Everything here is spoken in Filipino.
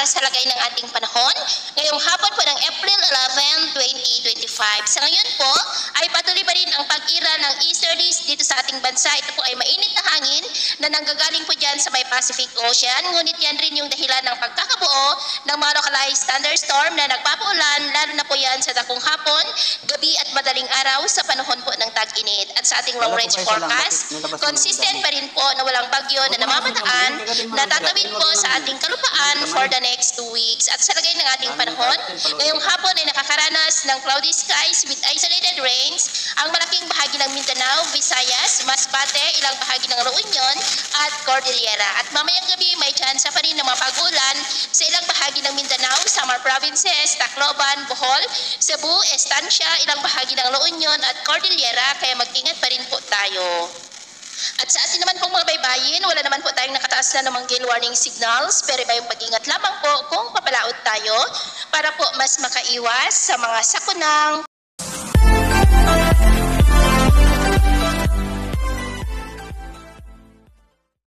sa lagay ng ating panahon ngayong hapon po ng April 11, 2025. Sa ngayon po ay patuloy pa rin ang pag-ira ng easterlies dito sa ating bansa. Ito po ay mainit na hangin na nanggagaling po dyan sa may Pacific Ocean. Ngunit yan rin yung dahilan ng pagkakabuo ng mga localized thunderstorm na nagpapaulan, lalo na po yan sa dakong hapon, gabi at madaling araw sa panahon po ng tag-init. At sa ating long range forecast, consistent pa rin po na walang bagyo na namamataan na tatawid po sa ating kalupaan for the next 2 weeks. At sa lagay ng ating panahon, ngayong hapon ay nakakaranas ng cloudy skies with isolated rains ang malaking bahagi ng Mindanao, Visayas, Masbate, ilang bahagi ng La Union at Cordillera. At mamayang gabi may tsansa pa rin ng mga pag-ulan sa ilang bahagi ng Mindanao, Samar Provinces, Tacloban, Bohol, Cebu, Estancia, ilang bahagi ng La Union at Cordillera, kaya mag-ingat pa rin po tayo. At sa atin naman pong mga baybayin, wala naman po tayong nakataas na namang gale warning signals, pero iba yung pag-ingat lamang po kung papalaot tayo para po mas makaiwas sa mga sakunang